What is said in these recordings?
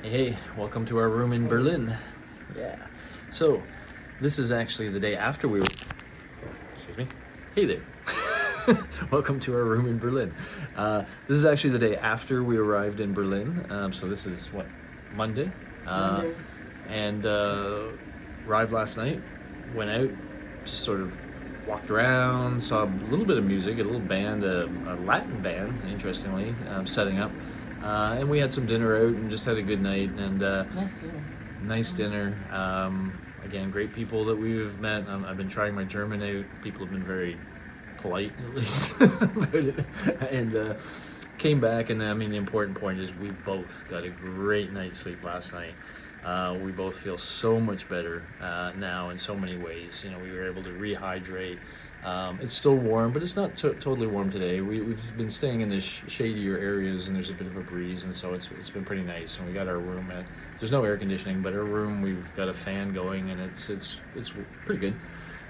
Hey, welcome to our room in Berlin. Yeah. So, this is actually the day after we were... Excuse me. Hey there. Welcome to our room in Berlin. This is actually the day after we arrived in Berlin. So this is, what, Monday? Monday. And arrived last night, went out, just sort of walked around, saw a little bit of music, a little band, a Latin band, interestingly, setting up. And we had some dinner out and just had a good night. And nice dinner. Again, great people that we've met. I've been trying my German out. People have been very polite, at least, about it. And came back, and I mean, the important point is we both got a great night's sleep last night. We both feel so much better now in so many ways. You know, we were able to rehydrate. It's still warm, but it's not totally warm today. We've been staying in the shadier areas, and there's a bit of a breeze, and so it's been pretty nice. And we got our room there's no air conditioning, but our room, we've got a fan going, and it's pretty good.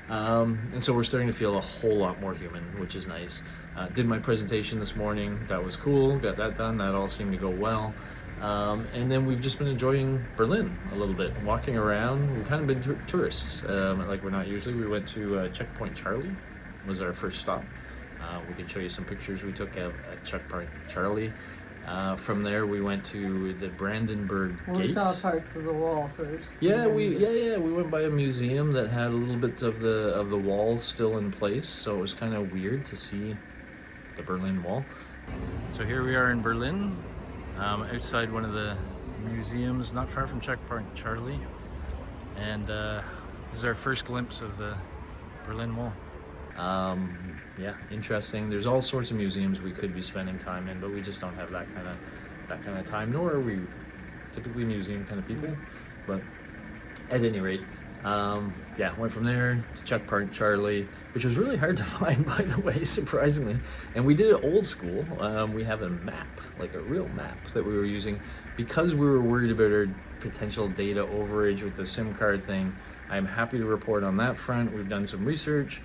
And so we're starting to feel a whole lot more human, which is nice. Did my presentation this morning. That was cool. Got that done. That all seemed to go well. And then we've just been enjoying Berlin a little bit, walking around. We've kind of been tourists, like we're not usually. We went to Checkpoint Charlie, was our first stop. We can show you some pictures we took at Checkpoint Charlie. From there, we went to the Brandenburg Gate. We saw parts of the wall first. Yeah, we went by a museum that had a little bit of the wall still in place, so it was kind of weird to see the Berlin Wall. So here we are in Berlin. Outside one of the museums, not far from Checkpoint Charlie, and this is our first glimpse of the Berlin Wall. Yeah, interesting. There's all sorts of museums we could be spending time in, but we just don't have that kind of time, nor are we typically museum kind of people. But at any rate, yeah, went from there to Checkpoint Charlie, which was really hard to find, by the way, surprisingly. And we did it old school. We have a map, like a real map that we were using because we were worried about our potential data overage with the SIM card thing. I'm happy to report on that front. We've done some research.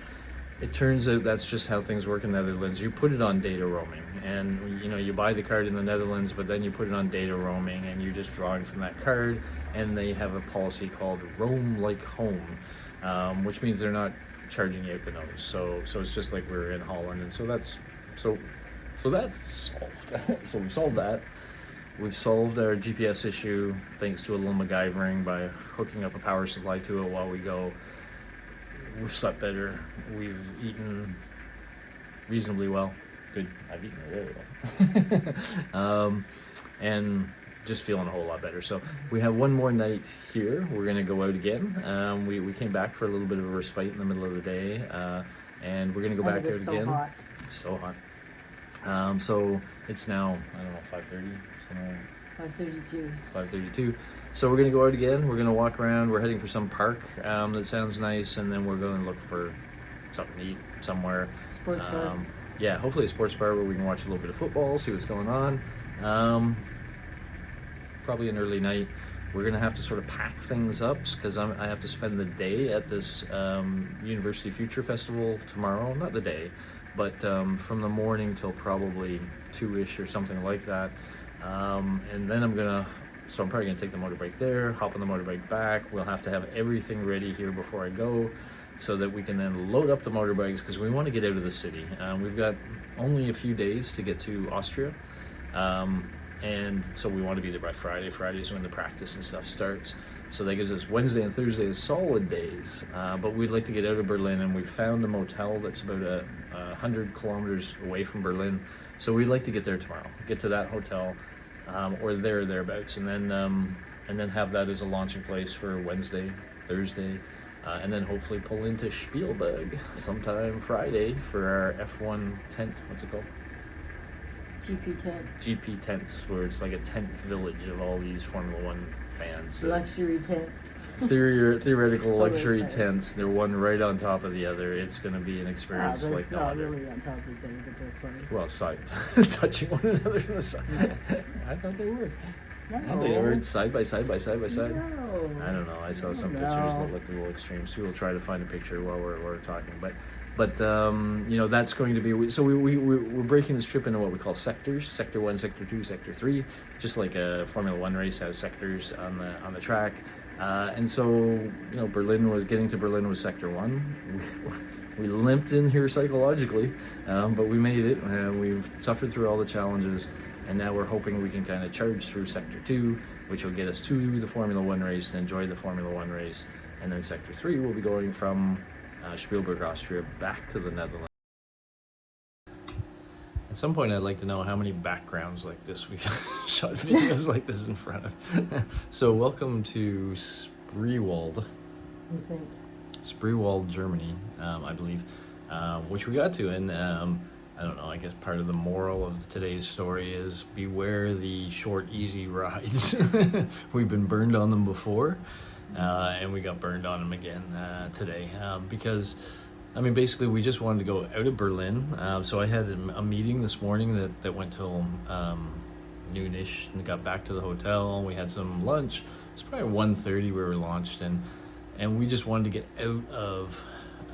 It turns out that's just how things work in the Netherlands. You put it on data roaming, and you know, you buy the card in the Netherlands, but then you put it on data roaming, and you're just drawing from that card. And they have a policy called Roam Like Home, which means they're not charging you out the nose. So it's just like we're in Holland, and so that's solved. So we've solved that. We've solved our GPS issue thanks to a little MacGyvering by hooking up a power supply to it while we go. We've slept better. We've eaten reasonably well. Good. I've eaten very well. And just feeling a whole lot better. So we have one more night here. We're going to go out again. We came back for a little bit of a respite in the middle of the day. And we're going to go back out again. Hot. So hot. So it's now, I don't know, 5:30, somewhere. 5:32. 5:32. So we're going to go out again. We're going to walk around. We're heading for some park that sounds nice, and then we're going to look for something to eat somewhere. Sports bar. Yeah, hopefully a sports bar where we can watch a little bit of football, see what's going on. Probably an early night. We're going to have to sort of pack things up because I have to spend the day at this University Future Festival tomorrow. Not the day, but from the morning till probably 2-ish or something like that. And then I'm probably gonna take the motorbike there, hop on the motorbike back. We'll have to have everything ready here before I go so that we can then load up the motorbikes because we want to get out of the city. We've got only a few days to get to Austria. And so we want to be there by Friday. Friday is when the practice and stuff starts. So that gives us Wednesday and Thursday as solid days. But we'd like to get out of Berlin, and we found a motel that's about 100 kilometers away from Berlin. So we'd like to get there tomorrow, get to that hotel, or thereabouts, and then have that as a launching place for Wednesday, Thursday, and then hopefully pull into Speilberg sometime Friday for our F1 tent. What's it called? GP tents, where it's like a tent village of all these Formula One fans. Luxury tents. Theoretical So luxury excited. tents. They're one right on top of the other. It's going to be an experience like no not other. really on top of each other, but they're close. Well, touching one another in the side. I thought they were. Have they ever side by side by side by side? No. I don't know. I saw some pictures that looked a little extreme. So we'll try to find a picture while we're talking. But you know, that's going to be. So we're breaking this trip into what we call sectors: Sector 1, Sector 2, Sector 3. Just like a Formula One race has sectors on the track. And so, you know, getting to Berlin was Sector 1. We limped in here psychologically, but we made it. We've suffered through all the challenges. And now we're hoping we can kind of charge through Sector 2, which will get us to the Formula One race and enjoy the Formula One race. And then Sector 3 will be going from Speilberg, Austria, back to the Netherlands. At some point, I'd like to know how many backgrounds like this we shot videos like this in front of. So welcome to Spreewald. You think? Spreewald, Germany, I believe, which we got to. And I don't know, I guess part of the moral of today's story is beware the short, easy rides. We've been burned on them before, and we got burned on them again today. Because, I mean, basically we just wanted to go out of Berlin. So I had a meeting this morning that went till noonish and got back to the hotel. We had some lunch. It's probably 1:30 we were launched, and we just wanted to get out of,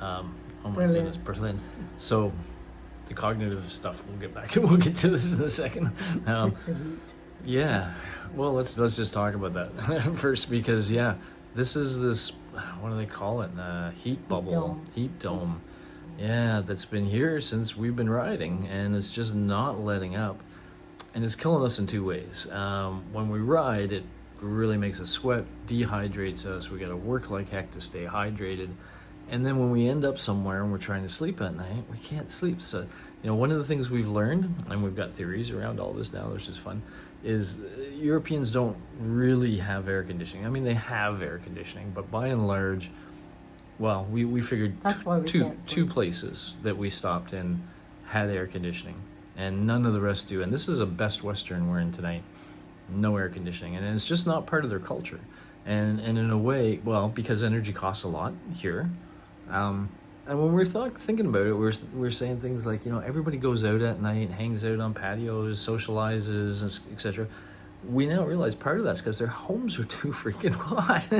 oh my goodness, Berlin. So the cognitive stuff, we'll get to this in a second. It's the heat. Yeah, well, let's just talk about that first, because this what do they call it, heat bubble, heat dome. Yeah, that's been here since we've been riding, and it's just not letting up, and it's killing us in two ways. When we ride, it really makes us sweat, dehydrates us. We got to work like heck to stay hydrated. And then when we end up somewhere and we're trying to sleep at night, we can't sleep. So, you know, one of the things we've learned, and we've got theories around all this now, which is fun, is Europeans don't really have air conditioning. I mean, they have air conditioning, but by and large, well, we figured that's why we two places that we stopped in had air conditioning, and none of the rest do. And this is a Best Western we're in tonight, no air conditioning, and it's just not part of their culture. And in a way, well, because energy costs a lot here. And when we're thinking about it, we're saying things like, you know, everybody goes out at night, hangs out on patios, socializes, etc. We now realize part of that's because their homes are too freaking hot,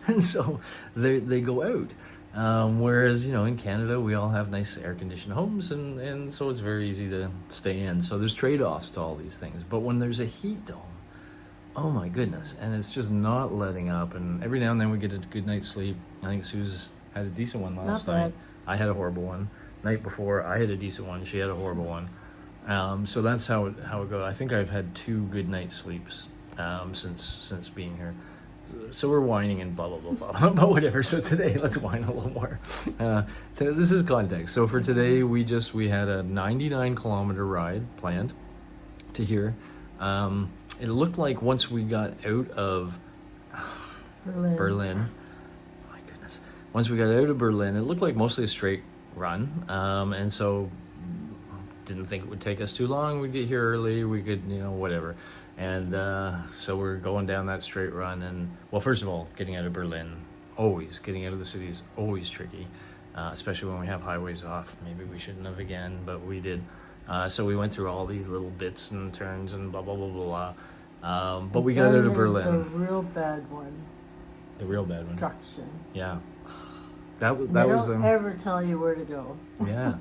and so they go out. Whereas, you know, in Canada, we all have nice air-conditioned homes, and so it's very easy to stay in. So there's trade-offs to all these things. But when there's a heat dome, oh my goodness, and it's just not letting up. And every now and then we get a good night's sleep. I think Sue's had a decent one last night. I had a horrible one. Night before, I had a decent one. She had a horrible one. So that's how it goes. I think I've had 2 good night sleeps since being here. So we're whining and blah, blah, blah, blah, but whatever. So today, let's whine a little more. This is context. So for today, we had a 99-kilometer ride planned to here. It looked like once we got out of Berlin, my goodness, once we got out of Berlin, it looked like mostly a straight run. And so didn't think it would take us too long. We'd get here early. We could, you know, whatever. And so we're going down that straight run. And, well, first of all, getting out of Berlin, getting out of the city is always tricky, especially when we have highways off. Maybe we shouldn't have again, but we did. So we went through all these little bits and turns and blah, blah, blah, blah, blah. But we got out of Berlin. The real bad one. The real bad one. Construction. Yeah. They don't ever tell you where to go. Yeah.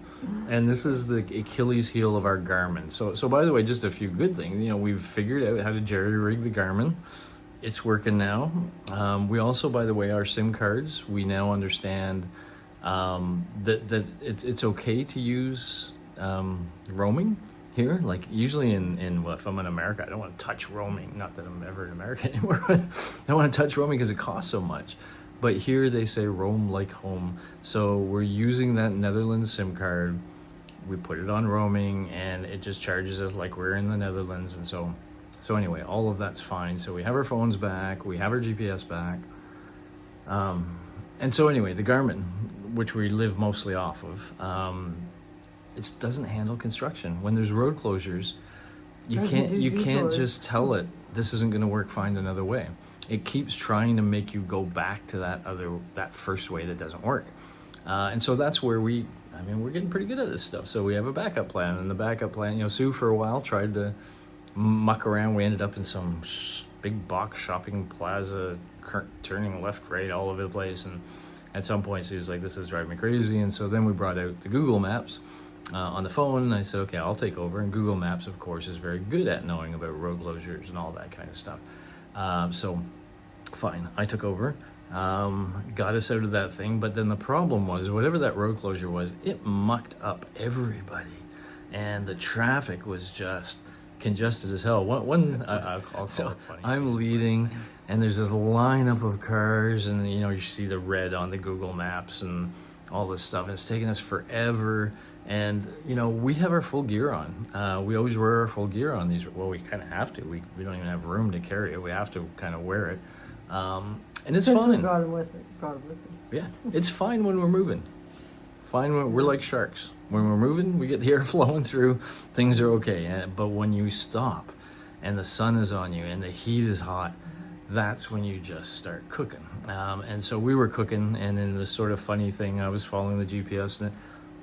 And this is the Achilles heel of our Garmin. So by the way, just a few good things. You know, we've figured out how to jerry-rig the Garmin. It's working now. We also, by the way, our SIM cards, we now understand that it's okay to use roaming here. Like usually if I'm in America, I don't want to touch roaming. Not that I'm ever in America anymore. I don't want to touch roaming because it costs so much. But here they say roam like home. So we're using that Netherlands SIM card. We put it on roaming and it just charges us like we're in the Netherlands. And so anyway, all of that's fine. So we have our phones back, we have our GPS back. And so anyway, the Garmin, which we live mostly off of, it doesn't handle construction. When there's road closures, you can't just tell it this isn't going to work, find another way. It keeps trying to make you go back to that first way that doesn't work. And so that's where we're getting pretty good at this stuff. So we have a backup plan, and the backup plan, you know, Sue for a while tried to muck around. We ended up in some big box shopping plaza, turning left, right, all over the place. And at some point, she was like, "This is driving me crazy." And so then we brought out the Google Maps on the phone, and I said, "Okay, I'll take over." And Google Maps, of course, is very good at knowing about road closures and all that kind of stuff. So fine, I took over. Got us out of that thing, but then the problem was, whatever that road closure was, it mucked up everybody, and the traffic was just congested as hell. I'll call it funny. I'm leading, and there's this lineup of cars, and you see the red on the Google Maps and all this stuff, and it's taking us forever. And we have our full gear on. We always wear our full gear on these. Well, we kind of have to. We don't even have room to carry it. We have to kind of wear it. And it's fine. We brought it with us. Yeah, it's fine when we're moving. Fine when we're like sharks. When we're moving, we get the air flowing through. Things are okay. But when you stop, and the sun is on you, and the heat is hot, that's when you just start cooking. And so we were cooking, and in this sort of funny thing, I was following the GPS, and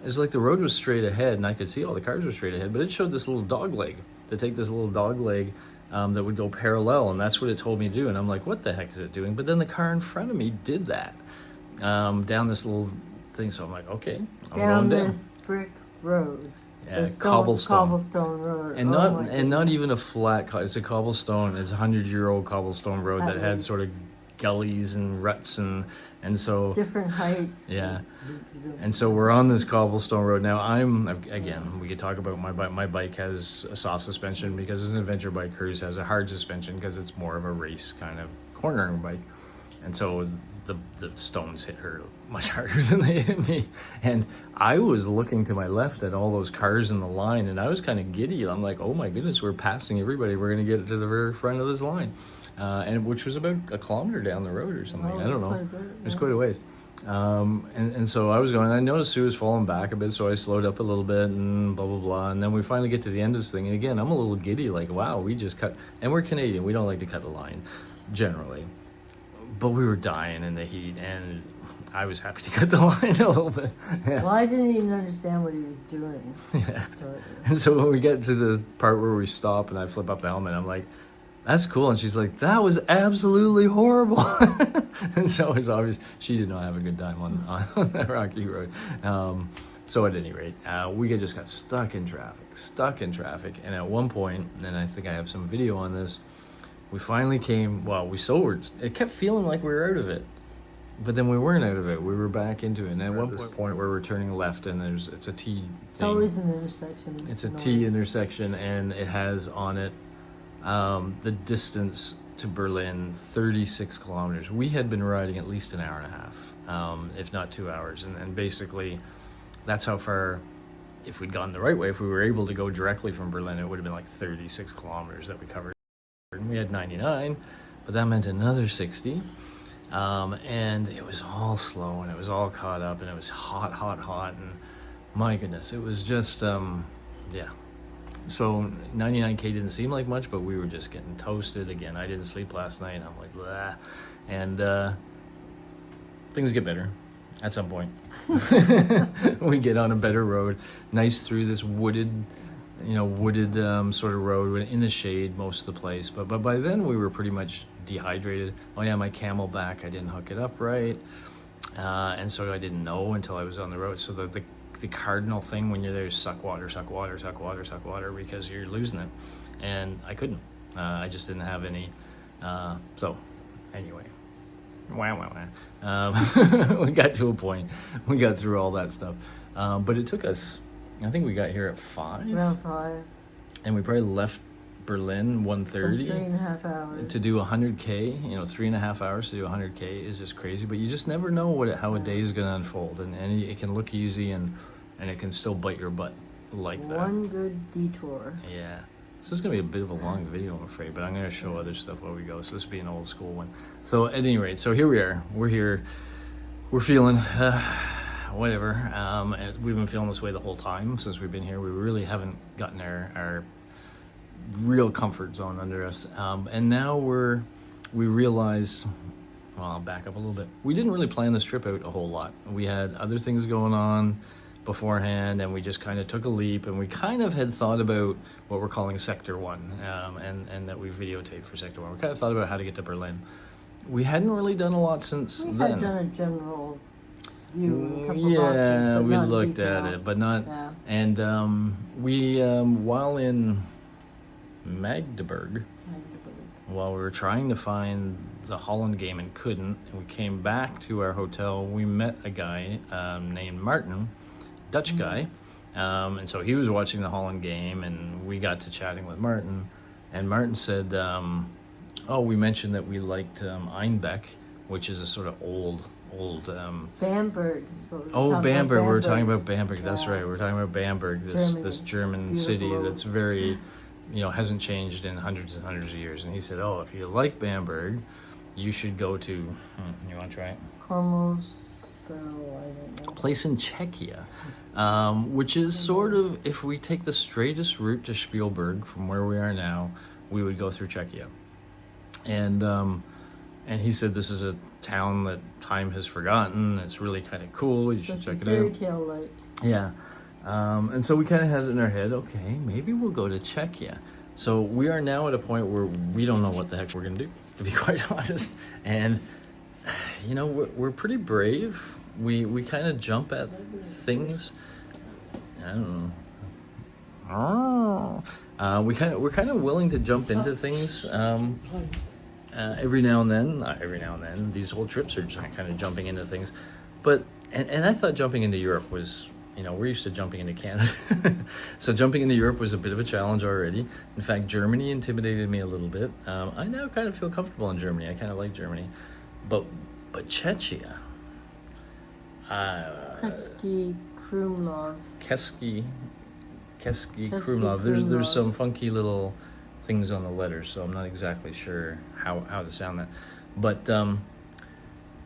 it's like the road was straight ahead, and I could see all the cars were straight ahead, but it showed this little dog leg, to take this little dog leg that would go parallel, and that's what it told me to do. And I'm like, what the heck is it doing? But then the car in front of me did that down this little thing. So I'm like, okay, I'm going down this brick road. Yeah, cobblestone road, and not even a flat. It's a cobblestone. It's a 100-year-old cobblestone road that had sort of gullies and ruts and so different heights. Yeah, and so we're on this cobblestone road now. We could talk about my bike. My bike has a soft suspension because it's an adventure bike. Hers has a hard suspension because it's more of a race kind of cornering bike, and so the stones hit her much harder than they hit me. And I was looking to my left at all those cars in the line, and I was kind of giddy. I'm like, oh my goodness, we're passing everybody. We're going to get to the very front of this line. And which was about a kilometer down the road or something. I don't know. It was quite a ways. And so I was going, I noticed Sue was falling back a bit, so I slowed up a little bit and blah, blah, blah. And then we finally get to the end of this thing. And again, I'm a little giddy, like, wow, we just cut. And we're Canadian. We don't like to cut the line, generally. But we were dying in the heat, and I was happy to cut the line a little bit. Yeah. Well, I didn't even understand what he was doing. Yeah. And so when we get to the part where we stop and I flip up the helmet, I'm like, that's cool. And she's like, that was absolutely horrible. And so it was obvious she did not have a good time on that rocky road. So at any rate, we just got stuck in traffic. And at one point, and I think I have some video on this, we finally came, it kept feeling like we were out of it. But then we weren't out of it. We were back into it. And at one point where we're turning left, and it's a T thing. It's always an intersection. It's a T intersection, and it has on it the distance to Berlin, 36 kilometers. We had been riding at least an hour and a half, if not 2 hours. And basically, that's how far, if we'd gone the right way, if we were able to go directly from Berlin, it would have been like 36 kilometers that we covered. And we had 99, but that meant another 60. And it was all slow, and it was all caught up, and it was hot. And my goodness, it was just, yeah. So 99K didn't seem like much, but we were just getting toasted. Again, I didn't sleep last night, and I'm like, blah. And things get better at some point. We get on a better road, nice through this wooded sort of road in the shade most of the place. But by then we were pretty much dehydrated. Oh yeah, my Camelback, I didn't hook it up right. And so I didn't know until I was on the road. So the cardinal thing when you're there is suck water, because you're losing it. And I couldn't. I just didn't have any. So anyway. We got to a point. We got through all that stuff. But it took us, I think we got here at 5. Around 5. And we probably left Berlin 1:30. So 3.5 hours. To do 100K, 3.5 hours to do 100K is just crazy. But you just never know how a day is going to unfold. And it can look easy and it can still bite your butt like that. One good detour. Yeah. So this is going to be a bit of a long video, I'm afraid. But I'm going to show other stuff while we go. So this will be an old school one. So at any rate, so here we are. We're here. We're feeling... whatever. We've been feeling this way the whole time since we've been here. We really haven't gotten our real comfort zone under us. And now we realize, well, I'll back up a little bit. We didn't really plan this trip out a whole lot. We had other things going on. beforehand, and we just kind of took a leap, and we kind of had thought about what we're calling Sector 1, and that we videotaped for Sector 1. We kind of thought about how to get to Berlin. We hadn't really done a lot since We then. had done a general view, a couple Yeah, of options, but we not in looked detail. at it, but not. Yeah. And we, while in Magdeburg, while we were trying to find the Holland game and couldn't, and we came back to our hotel, we met a guy named Martin, Dutch guy, and so he was watching the Holland game, and we got to chatting with Martin, and Martin said, we mentioned that we liked Einbeck, which is a sort of old Bamberg is what we were talking Bamberg. about. We were talking about Bamberg. Yeah. That's right. We were talking about Bamberg, this German city Beautiful. that's very, hasn't changed in hundreds and hundreds of years. And he said, if you like Bamberg, you should go to, you want to try it? I don't know. Place in Czechia, which is sort of, if we take the straightest route to Speilberg from where we are now, we would go through Czechia. And he said this is a town that time has forgotten. It's really kind of cool. You should check it fairy out. tale like. Yeah. And so we kind of had it in our head, okay, maybe we'll go to Czechia. So we are now at a point where we don't know what the heck we're going to do, to be quite honest. And, we're pretty brave. We kind of jump at things. I don't know. We're kind of willing to jump into things every now and then. Not every now and then. These whole trips are just kind of jumping into things. But and I thought jumping into Europe was, we're used to jumping into Canada. So jumping into Europe was a bit of a challenge already. In fact, Germany intimidated me a little bit. I now kind of feel comfortable in Germany. I kind of like Germany. But Czechia. Keski Krumlov. Keski Krumlov. There's some funky little things on the letters, so I'm not exactly sure how to sound that. But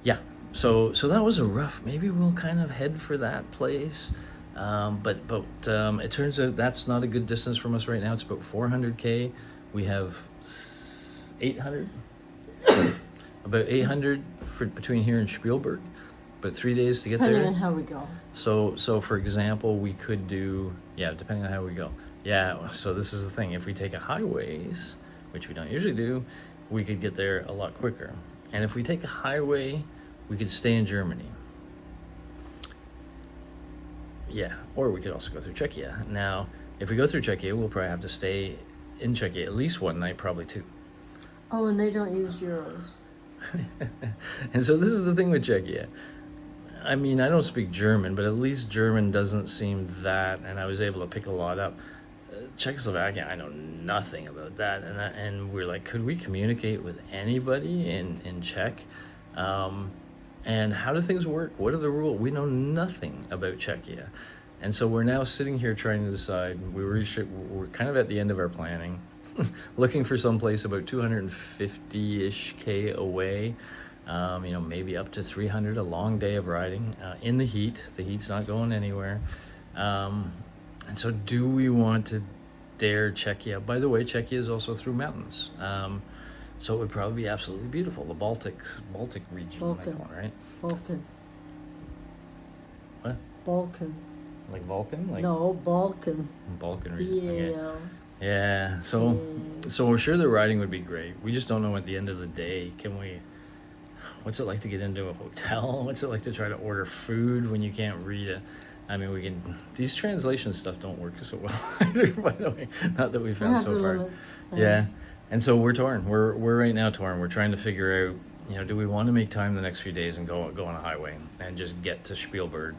yeah. So that was a rough. Maybe we'll kind of head for that place. But it turns out that's not a good distance from us right now. It's about 400k. We have 800. About 800 between here and Speilberg. But 3 days to get there. Depending on how we go. So for example, we could do, depending on how we go. Yeah, so this is the thing. If we take a highways, which we don't usually do, we could get there a lot quicker. And if we take a highway, we could stay in Germany. Yeah, or we could also go through Czechia. Now, if we go through Czechia, we'll probably have to stay in Czechia at least one night, probably two. Oh, and they don't use euros. And so this is the thing with Czechia. I mean, I don't speak German, but at least German doesn't seem that, and I was able to pick a lot up. Czechoslovakia, I know nothing about that, and we're like, could we communicate with anybody in Czech? And how do things work? What are the rules? We know nothing about Czechia. And so we're now sitting here trying to decide. We're kind of at the end of our planning, looking for some place about 250-ish K away, maybe up to 300, a long day of riding in the heat. The heat's not going anywhere. And so do we want to dare Czechia? By the way, Czechia is also through mountains. So it would probably be absolutely beautiful. The Baltic region, Balkan. right? Balkan. What? Balkan. Like Vulcan? No, Balkan. Balkan region. Okay. B-A-L. Yeah. So we're sure the riding would be great. We just don't know at the end of the day, what's it like to get into a hotel? What's it like to try to order food when you can't read it? I mean, these translation stuff don't work so well either, by the way. Not that we've found so far. Yeah. And so we're torn. We're right now torn. We're trying to figure out, do we want to make time the next few days and go on a highway and just get to Speilberg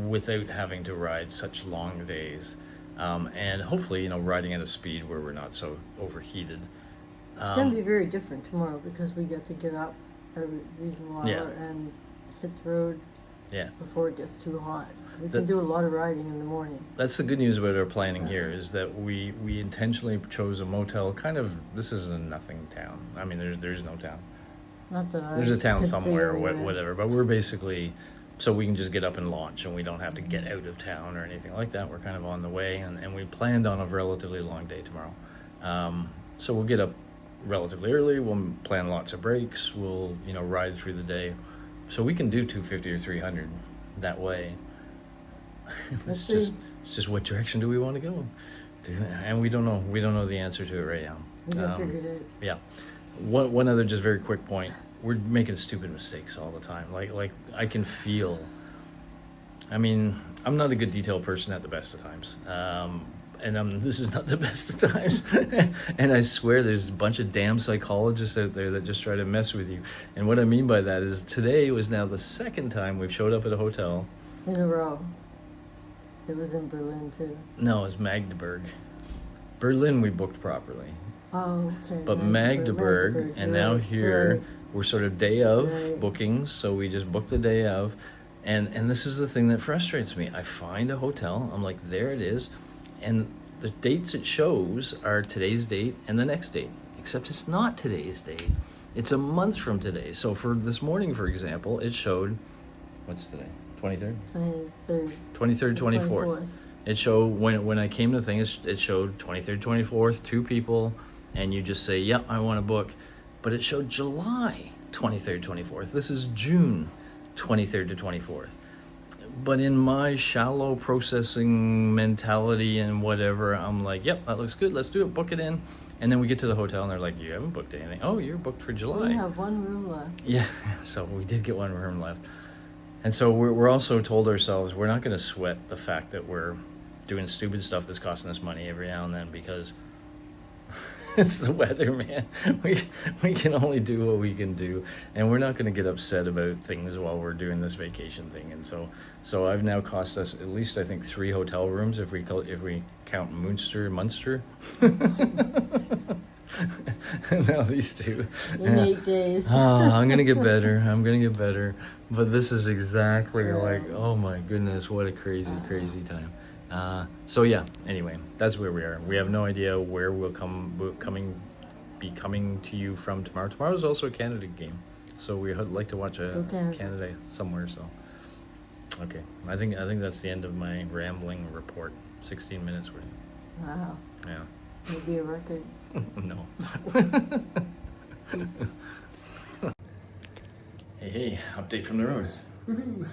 without having to ride such long days, and hopefully, riding at a speed where we're not so overheated. It's going to be very different tomorrow because we get to get up at a reasonable hour and hit the road before it gets too hot. So we can do a lot of riding in the morning. That's the good news about our planning here, is that we intentionally chose a motel. This is a nothing town. I mean, there's no town. Not that there's a town somewhere or whatever, but we're basically, so we can just get up and launch, and we don't have to get out of town or anything like that. We're kind of on the way, and we planned on a relatively long day tomorrow. So we'll get up relatively early. We'll plan lots of breaks. We'll ride through the day. So we can do 250 or 300 that way. it's just what direction do we want to go? And we don't know the answer to it right now. We got figured it. Yeah. One other just very quick point. We're making stupid mistakes all the time. Like I can feel. I mean, I'm not a good detail person at the best of times. And this is not the best of times. And I swear there's a bunch of damn psychologists out there that just try to mess with you. And what I mean by that is today was now the second time we've showed up at a hotel. In a row. It was in Berlin too. No, it was Magdeburg. Berlin we booked properly. Oh, okay. But Magdeburg and now here, we're sort of day of bookings, so we just booked the day of. And this is the thing that frustrates me. I find a hotel, I'm like, there it is. And the dates it shows are today's date and the next date. Except it's not today's date. It's a month from today. So for this morning, for example, it showed, what's today? 23rd? 23rd, 24th. It showed, when I came to the thing, it showed 23rd, 24th, 2 people, and you just say, yep, I want to book. But it showed July 23rd, 24th. This is June 23rd to 24th. But in my shallow processing mentality and whatever, I'm like, yep, that looks good. Let's do it. Book it in. And then we get to the hotel and they're like, you haven't booked anything. Oh, you're booked for July. We have 1 room left. Yeah, so we did get 1 room left. And so we're also told ourselves we're not going to sweat the fact that we're doing stupid stuff that's costing us money every now and then because it's the weather, man. We can only do what we can do, and we're not going to get upset about things while we're doing this vacation thing. And so I've now cost us at least I think 3 hotel rooms if we count Munster. Now these 2. In 8 days. I'm gonna get better. But this is exactly like, oh my goodness, what a crazy time. So yeah, anyway, that's where we are. We have no idea where we'll be coming to you from tomorrow. Tomorrow's also a Canada game, so we'd like to watch a Canada somewhere. So, okay, I think that's the end of my rambling report. 16 minutes worth. Wow. Yeah. Maybe a record. No. Hey, update from the road. Woohoo.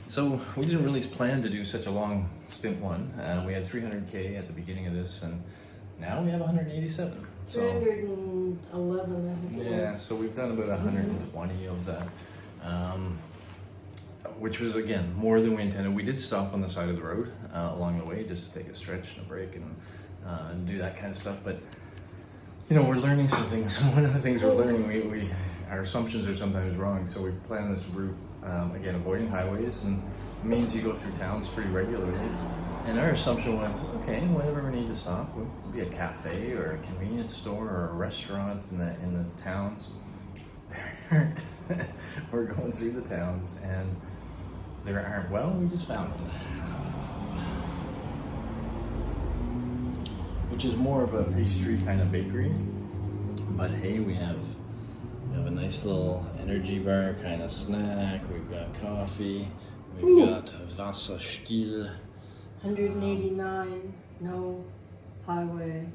So we didn't really plan to do such a long stint one. We had 300K at the beginning of this, and now we have 187. So 311, I think. Yeah, so we've done about 120 of that, which was again more than we intended. We did stop on the side of the road along the way just to take a stretch and a break and do that kind of stuff. But you know, we're learning some things. One of the things we're learning, our assumptions are sometimes wrong. So we plan this route. Again, avoiding highways and means you go through towns pretty regularly. And our assumption was, okay, whenever we need to stop, it could be a cafe or a convenience store or a restaurant in the towns. We're going through the towns and there aren't. Well, we just found one, which is more of a pastry kind of bakery. But hey, we have a nice little energy bar kind of snack. We've got coffee. We've got Wasserstiel. 189, no highway.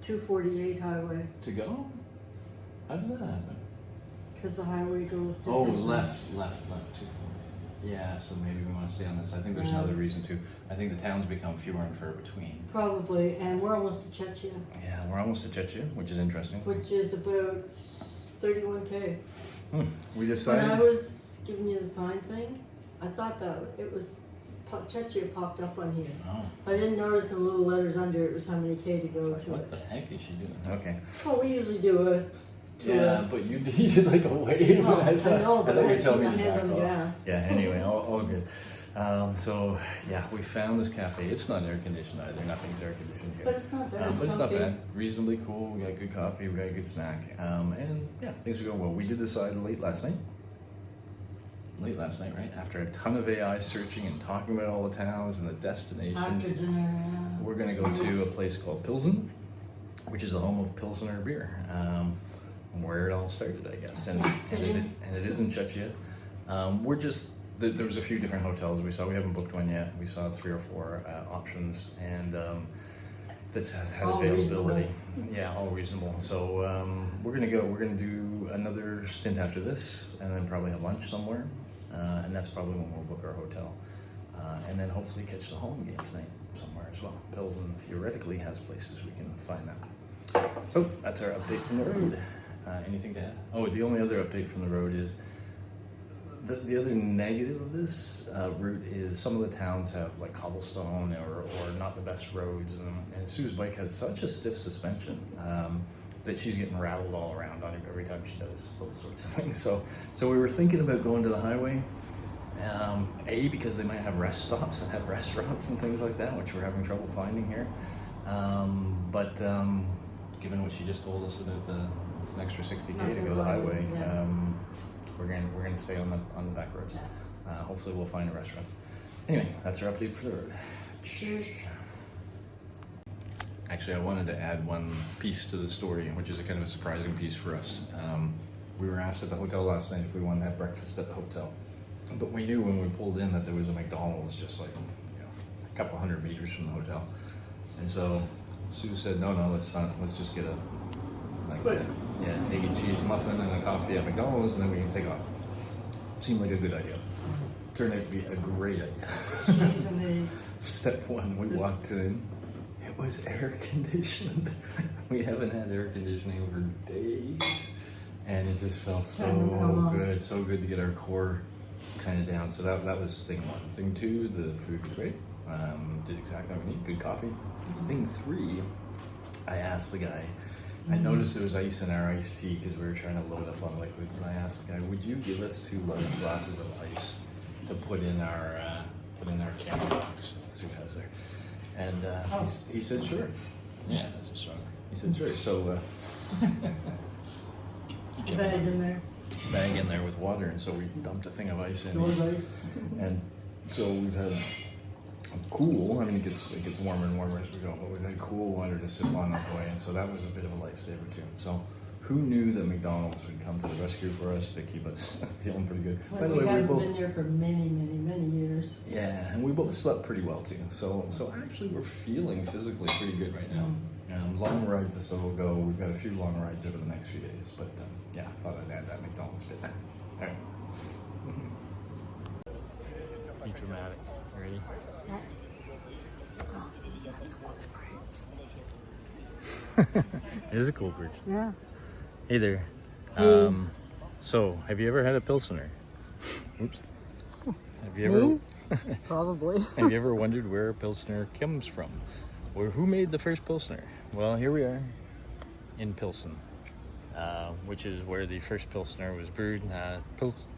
248 highway. To go? How did that happen? Because the highway goes to. Oh, left 240. Yeah, so maybe we want to stay on this. I think there's another reason too. I think the towns become fewer and further between. Probably, and we're almost to Czechia. Yeah, we're almost to Czechia, which is interesting. Which is about 31K. We decided. When I was giving you the sign thing, I thought that it was Czechia popped up on here. Oh. I didn't notice in little letters under it was how many K to go to. What the heck is she doing? Okay. Well, we usually do a. But you did like a wave. Oh, I know, but I you tell me my to hand back on the off. gas. Yeah. Anyway, all good. So yeah, we found this cafe. It's not air conditioned either. Nothing's air conditioned here. But it's not bad. But it's not bad. Reasonably cool. We got good coffee. We got a good snack. And yeah, things are going well. We did decide late last night, right? After a ton of AI searching and talking about all the towns and the destinations. After dinner, We're going to go to a place called Pilsen, which is the home of Pilsener beer, where it all started, I guess. And it is in Czechia. There was a few different hotels we saw. We haven't booked one yet. We saw 3 or 4 options, and that's had all availability. Reasonable. Yeah, all reasonable. So we're gonna go. We're gonna do another stint after this, and then probably have lunch somewhere. And that's probably when we'll book our hotel. And and then hopefully catch the home game tonight somewhere as well. Pilsen theoretically has places we can find that. So that's our update from the road. Anything to add? Oh, the only other update from the road is the other negative of this route is some of the towns have like cobblestone or not the best roads, and Sue's bike has such a stiff suspension that she's getting rattled all around on it every time she does those sorts of things. So we were thinking about going to the highway, because they might have rest stops and have restaurants and things like that, which we're having trouble finding here. But given what she just told us about it's an extra 60K to go to the highway, we're gonna stay on the back roads. Hopefully we'll find a restaurant. Anyway, that's our update for the road. Cheers. Actually, I wanted to add one piece to the story, which is a kind of a surprising piece for us. We were asked at the hotel last night if we wanted to have breakfast at the hotel, but we knew when we pulled in that there was a McDonald's just like a couple hundred meters from the hotel, and so Sue said, no, let's not. Let's just get a egg and cheese muffin and a coffee at McDonald's, and then we can take off. Seemed like a good idea. Turned out to be a great idea. Step one, we walked in. It was air conditioned. We haven't had air conditioning over days, and it just felt so good to get our core kind of down. So that was thing one. Thing two, the food was great. Did exactly what we need. Good coffee. Thing three, I asked the guy. I noticed there was ice in our iced tea because we were trying to load up on liquids, and I asked the guy, "Would you give us 2 large glasses of ice to put in our camera box that Sue has there?" And he said, "Sure." Yeah, that's a strong. He said, "Sure." So bag in there with water, and so we dumped a thing of ice in. And so we've had cool. I mean, it gets warmer and warmer as we go, but we've had cool water to sip on the way, and so that was a bit of a lifesaver too. So who knew that McDonald's would come to the rescue for us to keep us feeling pretty good? By the way, we both been here for many years. Yeah, and we both slept pretty well too. So actually, we're feeling physically pretty good right now. Long rides still will go. We've got a few long rides over the next few days, but I thought I'd add that McDonald's bit. All right. Be dramatic. Ready? Oh, that's a cool bridge. It is a cool bridge. Yeah. Hey there. Hey. So, have you ever had a Pilsener? Oops. Have you Me? Probably. Have you ever wondered where a Pilsner comes from? Or who made the first Pilsner? Well, here we are in Pilsen, which is where the first Pilsner was brewed,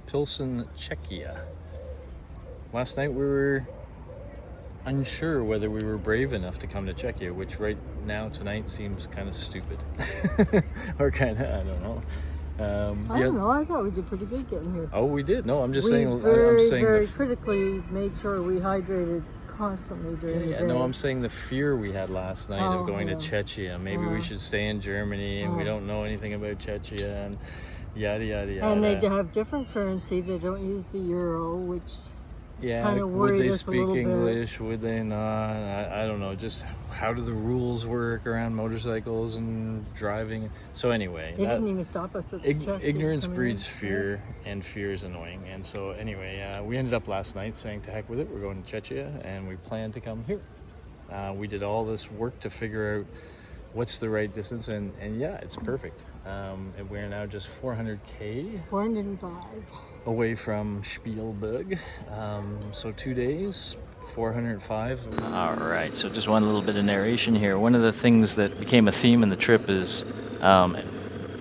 Pilsen, Czechia. Last night we were unsure whether we were brave enough to come to Czechia, which right now tonight seems kind of stupid. Or kind of, I don't know. I don't know. I thought we did pretty good getting here. Oh, we did. No, I'm just we saying. very critically made sure we hydrated constantly during the day. No, I'm saying the fear we had last night of going to Czechia. Maybe we should stay in Germany, and we don't know anything about Czechia, and yada yada yada. And they have different currency. They don't use the euro, which kind of worried us a little bit. Would they speak English? Would they not? I don't know. Just how do the rules work around motorcycles and driving? So anyway, they didn't even stop us at the check. Ignorance breeds fear, and fear is annoying. And so anyway, we ended up last night saying to heck with it. We're going to Czechia, and we plan to come here. We did all this work to figure out what's the right distance, and yeah, it's perfect. And we're now just 400K. 405. Away from Speilberg. So 2 days, 405. All right, so just one little bit of narration here. One of the things that became a theme in the trip is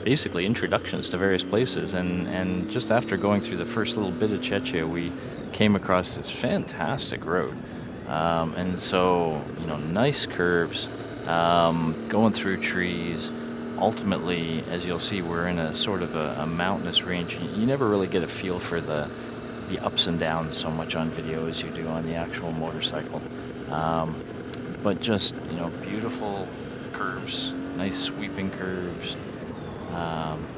basically introductions to various places. And just after going through the first little bit of Czechia, we came across this fantastic road. And so, nice curves, going through trees. Ultimately, as you'll see, we're in a sort of a mountainous range. You never really get a feel for the ups and downs so much on video as you do on the actual motorcycle. But just, beautiful curves, nice sweeping curves,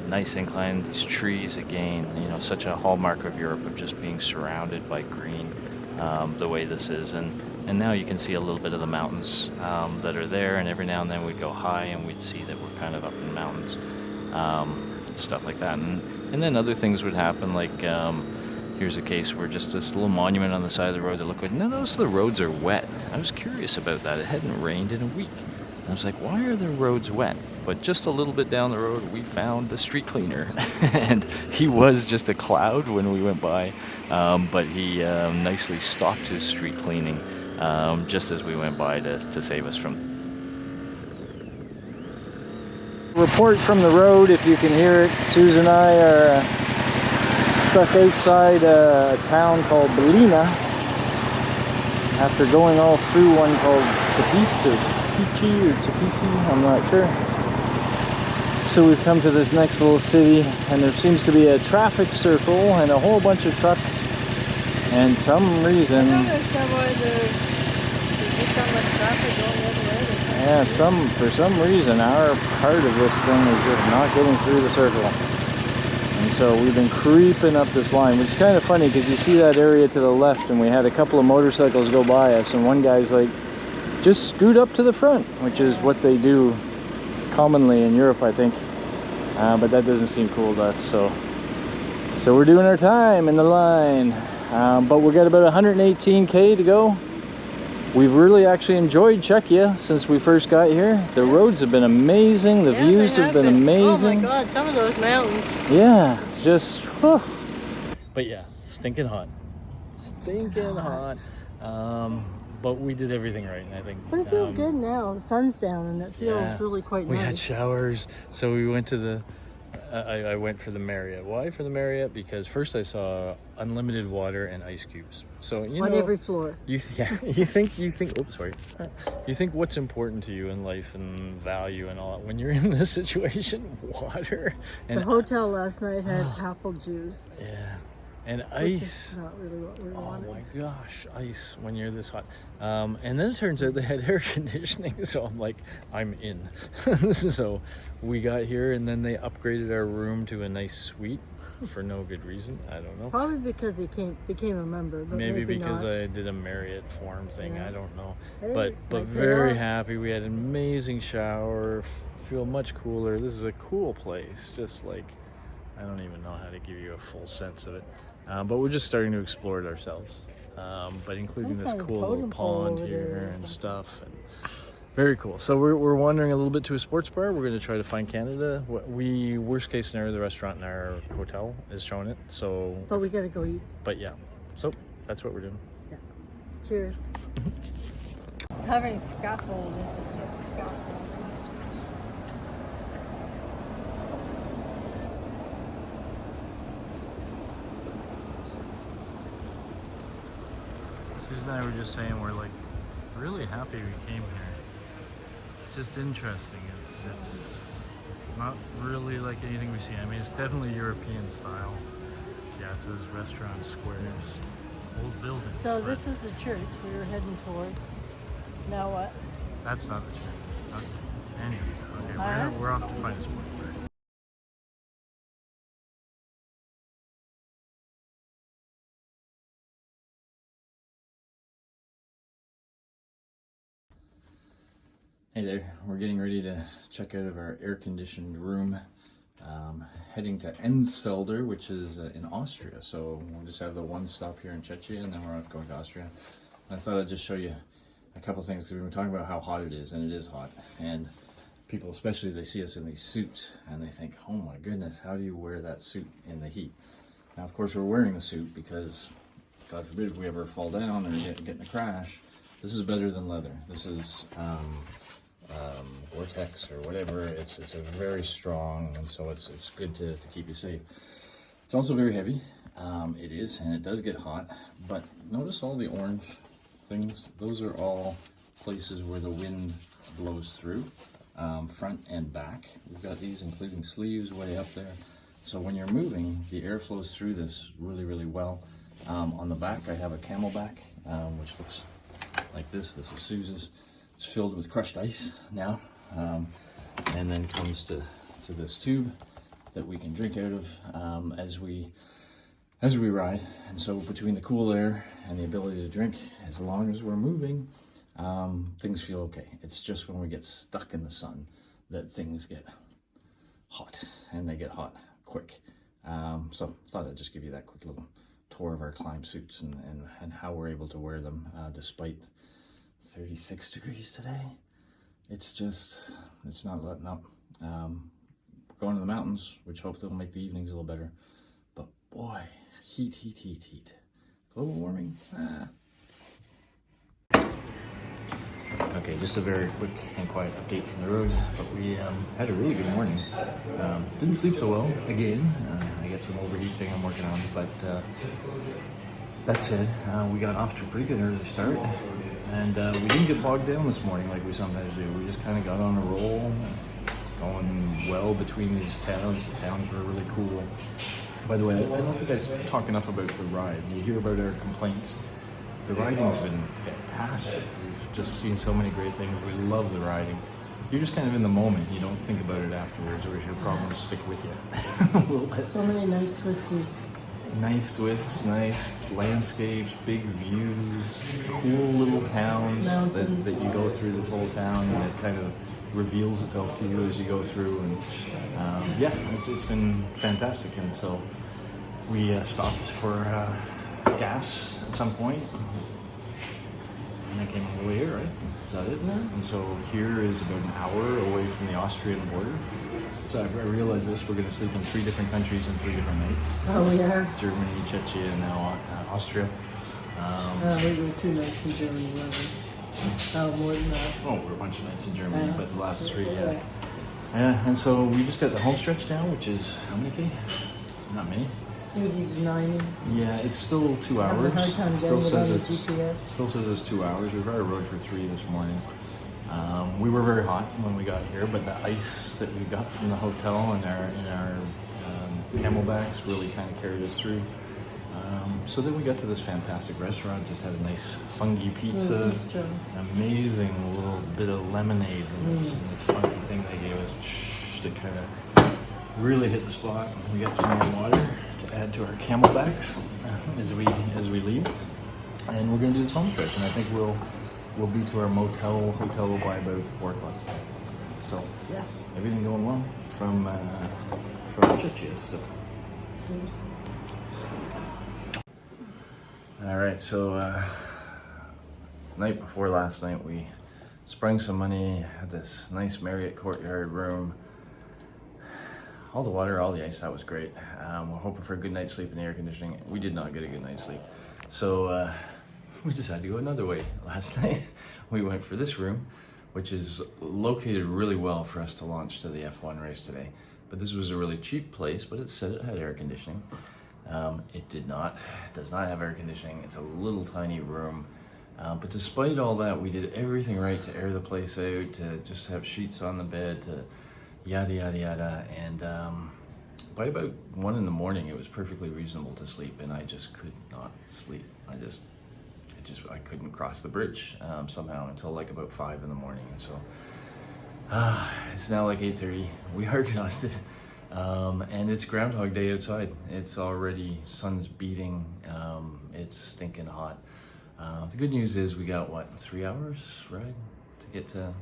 nice incline. These trees, again, such a hallmark of Europe of just being surrounded by green the way this is. And now you can see a little bit of the mountains that are there, and every now and then we'd go high and we'd see that we're kind of up in the mountains, stuff like that. And then other things would happen, like here's a case where just this little monument on the side of the road that looked good. Notice the roads are wet. I was curious about that. It hadn't rained in a week. And I was like, why are the roads wet? But just a little bit down the road, we found the street cleaner. And he was just a cloud when we went by. But he nicely stopped his street cleaning just as we went by to save us from. Report from the road, if you can hear it. Susan and I are stuck outside a town called Belina after going all through one called Tepici or Tepici, I'm not sure. So we've come to this next little city, and there seems to be a traffic circle and a whole bunch of trucks, and some reason, yeah, for some reason our part of this thing is just not getting through the circle. And so we've been creeping up this line, which is kind of funny because you see that area to the left, and we had a couple of motorcycles go by us, and one guy's like, just scoot up to the front, which is what they do commonly in Europe, I think. But that doesn't seem cool to us, so we're doing our time in the line. But we've got about 118k to go. We've really actually enjoyed Czechia since we first got here. The roads have been amazing. The views have been amazing. Oh my God, some of those mountains. Yeah, it's just, whew. But yeah, stinking hot. Stinking hot. But we did everything right, I think. But it feels good now. The sun's down, and it feels really quite nice. We had showers, so we went to the. I went for the Marriott. Why for the Marriott? Because first I saw unlimited water and ice cubes. So you on know, every floor. You think. Oops, sorry. You think what's important to you in life and value and all that when you're in this situation? Water. And the hotel last night had apple juice. Yeah. And ice. Which is not really what we wanted. Oh my gosh, ice when you're this hot. And then it turns out they had air conditioning, so I'm like, I'm in. So we got here, and then they upgraded our room to a nice suite for no good reason. I don't know. Probably because he became a member. But maybe because not. I did a Marriott form thing. Yeah. I don't know. Hey, but very happy. We had an amazing shower. Feel much cooler. This is a cool place. Just like, I don't even know how to give you a full sense of it. But we're just starting to explore it ourselves. But including this cool little pond here and stuff. And very cool. So we're wandering a little bit to a sports bar. We're going to try to find Canada. Worst case scenario, the restaurant in our hotel is showing it. So. But we got to go eat. But yeah. So that's what we're doing. Yeah. Cheers. It's having scaffold. Susan and I were just saying we're like really happy we came here. It's just interesting. It's not really like anything we see. I mean, it's definitely European style. Piazzas, restaurants, squares, old buildings. So this is the church we were heading towards. Now what? That's not the church. Anyway, okay, we're off to find a spot. Hey there, we're getting ready to check out of our air-conditioned room, heading to Ensfelder, which is in Austria. So we'll just have the one stop here in Czechia, and then we're going to Austria. And I thought I'd just show you a couple things, because we've been talking about how hot it is, and it is hot. And people, especially, they see us in these suits, and they think, oh my goodness, how do you wear that suit in the heat? Now, of course, we're wearing the suit because, God forbid, if we ever fall down or get in a crash, this is better than leather. This is Vortex or whatever. It's a very strong, and so it's good to keep you safe. It's also very heavy. It is, and it does get hot. But notice all the orange things. Those are all places where the wind blows through, front and back. We've got these, including sleeves, way up there. So when you're moving, the air flows through this really, really well. On the back, I have a Camelback, which looks like this. This is Suze's. It's filled with crushed ice now, and then comes to this tube that we can drink out of as we ride. And so between the cool air and the ability to drink, as long as we're moving, things feel okay. It's just when we get stuck in the sun that things get hot, and they get hot quick. So I thought I'd just give you that quick little tour of our climb suits and how we're able to wear them despite 36 degrees today. It's not letting up. We're going to the mountains, which hopefully will make the evenings a little better. But boy, heat. Global warming. Okay, just a very quick and quiet update from the road, but we had a really good morning. Didn't sleep so well, again. I got some overheating I'm working on, but that said, we got off to a pretty good early start, and we didn't get bogged down this morning like we sometimes do. We just kind of got on a roll, going well between these towns. The towns were really cool. By the way, I don't think I talk enough about the ride. You hear about our complaints. The riding's been fantastic. We've just seen so many great things. We love the riding. You're just kind of in the moment. You don't think about it afterwards, or your problems stick with you a little bit. So many nice twisties. Nice twists, nice landscapes, big views, cool little towns that you go through this whole town, and it kind of reveals itself to you as you go through. And yeah, it's been fantastic. And so we stopped for gas at some point, and I came all the way here, right? Is that it? Yeah. And so here is about an hour away from the Austrian border. So I realized this, we're going to sleep in 3 different countries in 3 different nights. Oh, we are? Germany, Czechia, and now Austria. We were 2 nights in Germany, weren't we? Oh, more than that. Oh, we're a bunch of nights in Germany, but the last 3, yeah. Yeah, and so we just got the home stretch now, which is, how many K? Not many. 80 to 90. Yeah, it's still 2 Having a hours. hard time It still getting it on says the it's GPS. still says it's 2 hours. We've already rode for 3 this morning. We were very hot when we got here, but the ice that we got from the hotel and our camelbacks really kind of carried us through. So then we got to this fantastic restaurant. Just had a nice fungi pizza, amazing little bit of lemonade in this funky thing they gave us that kind of really hit the spot. We got some more water to add to our camelbacks as we leave, and we're going to do this home stretch. And I think we'll be to our hotel by about 4 o'clock tonight. So yeah, everything going well from Czechia still. All right, so night before last night, we sprung some money at this nice Marriott Courtyard room. All the water, all the ice, that was great. We're hoping for a good night's sleep in the air conditioning. We did not get a good night's sleep. So we decided to go another way last night. We went for this room, which is located really well for us to launch to the F1 race today. But this was a really cheap place, but it said it had air conditioning. It does not have air conditioning. It's a little tiny room. But despite all that, we did everything right to air the place out, to just have sheets on the bed, to yada, yada, yada. And by about 1 in the morning, it was perfectly reasonable to sleep, and I just could not sleep. I couldn't cross the bridge somehow until like about 5 in the morning. And so it's now like 8:30. We are exhausted. And it's Groundhog Day outside. It's already, sun's beating. It's stinking hot. The good news is we got, 3 hours, right? To get to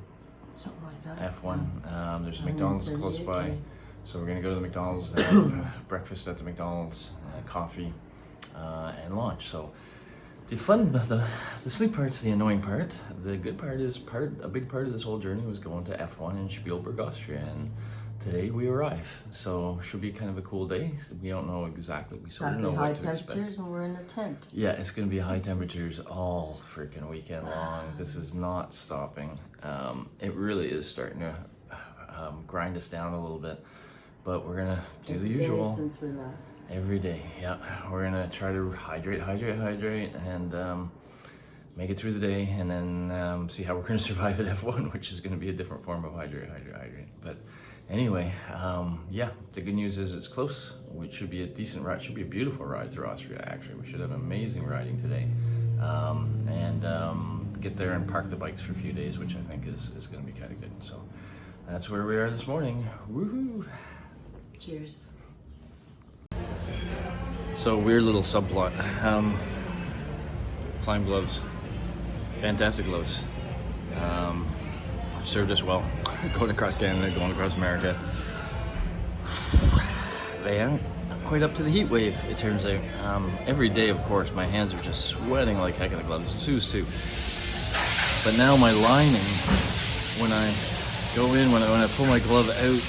something like that. F1. There's a McDonald's close by. So we're gonna go to the McDonald's, have breakfast at the McDonald's, coffee, and lunch. So the sleep part's the annoying part. The good part is a big part of this whole journey was going to F1 in Speilberg, Austria, and today we arrive. So should be kind of a cool day. So we don't know exactly. We sort of know what to expect. High temperatures, and we're in a tent. Yeah, it's gonna be high temperatures all freaking weekend long. This is not stopping. It really is starting to grind us down a little bit, but we're gonna do the usual. Since we left. Every day, yeah. We're gonna try to hydrate, and make it through the day, and then see how we're gonna survive at F1, which is gonna be a different form of hydrate. But anyway, yeah, the good news is it's close. It should be a decent ride. It should be a beautiful ride through Austria, actually. We should have amazing riding today. And get there and park the bikes for a few days, which I think is gonna be kind of good. So that's where we are this morning. Woohoo! Cheers. So weird little subplot. Climb gloves, fantastic gloves. Served us well. Going across Canada, going across America. They aren't quite up to the heat wave, it turns out. Every day, of course, my hands are just sweating like heck in the gloves, and Sue's too. But now my lining, when I go in, when I pull my glove out,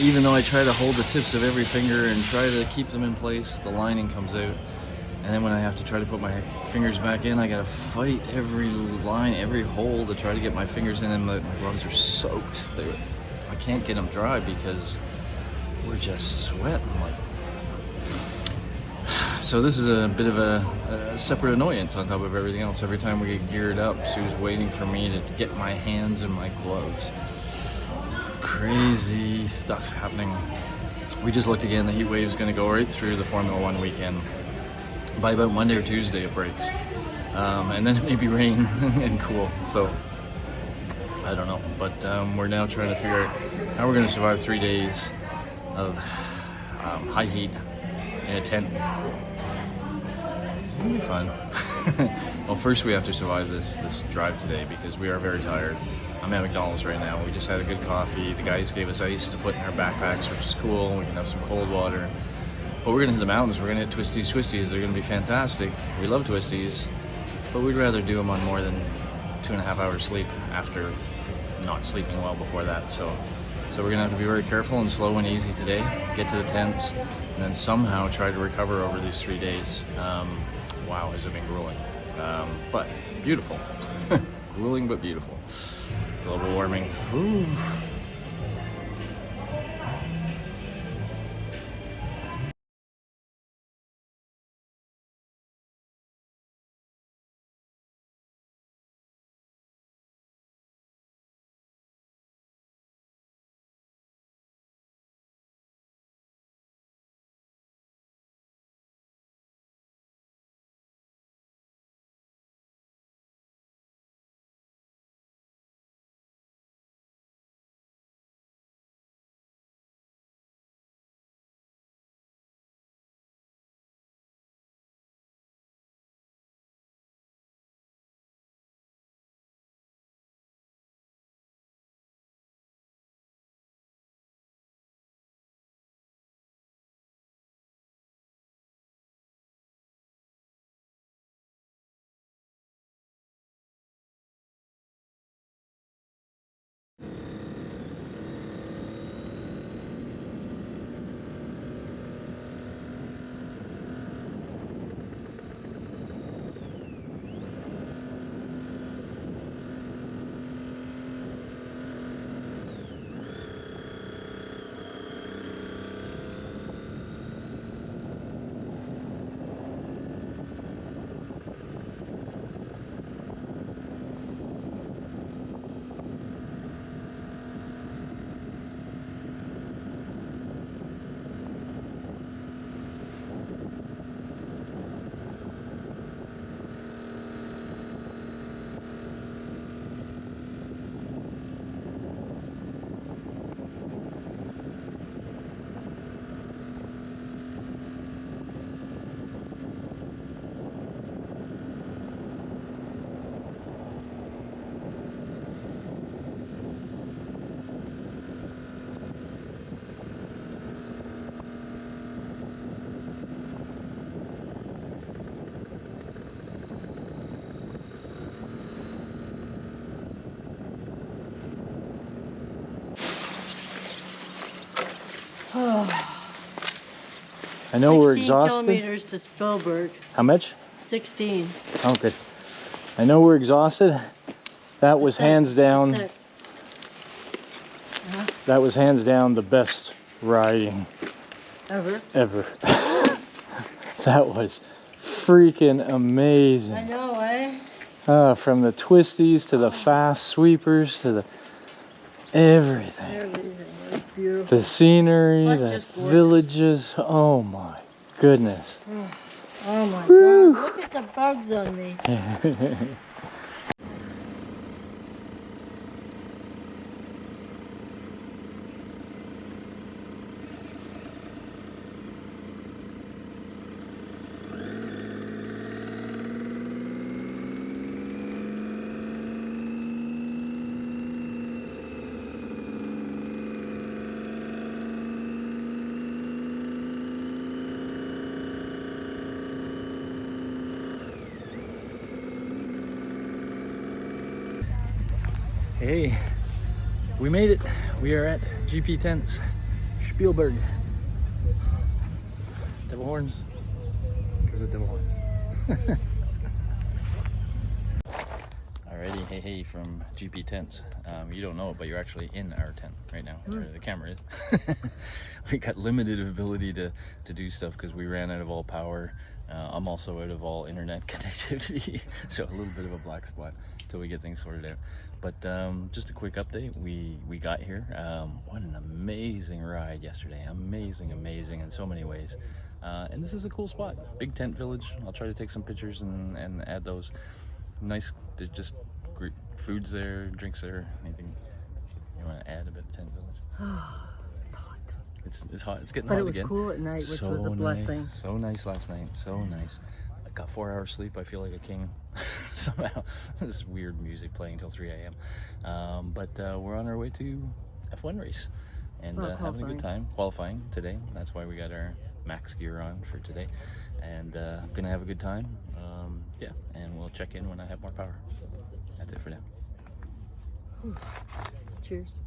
even though I try to hold the tips of every finger and try to keep them in place, the lining comes out. And then when I have to try to put my fingers back in, I gotta fight every line, every hole to try to get my fingers in, and my gloves are soaked. I can't get them dry because we're just sweating. So this is a bit of a separate annoyance on top of everything else. Every time we get geared up, Sue's waiting for me to get my hands in my gloves. Crazy stuff happening. We just looked again, the heat wave is going to go right through the Formula One weekend. By about Monday or Tuesday it breaks. And then it may be rain and cool. So I don't know. But we're now trying to figure out how we're going to survive 3 days of high heat in a tent. It'll be fun. Well, first we have to survive this drive today because we are very tired. I'm at McDonald's right now. We just had a good coffee. The guys gave us ice to put in our backpacks, which is cool. We can have some cold water. But we're gonna hit the mountains. We're gonna hit Twisties. They're gonna be fantastic. We love Twisties, but we'd rather do them on more than 2.5 hours sleep after not sleeping well before that. So we're gonna have to be very careful and slow and easy today. Get to the tents, and then somehow try to recover over these 3 days. Wow, has it been grueling? But beautiful. Grueling but beautiful. Global warming. Ooh. I know we're exhausted. 16 kilometers to Speilberg. How much? 16. Oh, good. I know we're exhausted. That was hands down. That was hands down the best riding Ever. That was freaking amazing. I know, eh? From the twisties to the fast sweepers to the everything. Everything was beautiful. The scenery, Plus the just gorgeous. villages. Oh my goodness. Oh my Woo. God, look at the bugs on me. Hey, we made it. We are at GP Tents, Spielberg. Devil horns, because of devil horns. Alrighty, hey from GP Tents. You don't know it, but you're actually in our tent right now. The camera is. We got limited ability to do stuff because we ran out of all power. I'm also out of all internet connectivity, so a little bit of a black spot until we get things sorted out. But just a quick update. We got here. What an amazing ride yesterday. Amazing in so many ways. And this is a cool spot. Big tent village. I'll try to take some pictures and add those. Nice, just great foods there, drinks there. Anything you want to add about the tent village? It's hot. It's hot. It's getting But hot it was again. cool at night, which was a blessing. So nice last night. So nice. I got 4 hours sleep. I feel like a king somehow. This weird music playing until 3 a.m. But we're on our way to F1 race and having a good time. Qualifying today. That's why we got our max gear on for today. And gonna have a good time. Yeah, and we'll check in when I have more power. That's it for now. Cheers.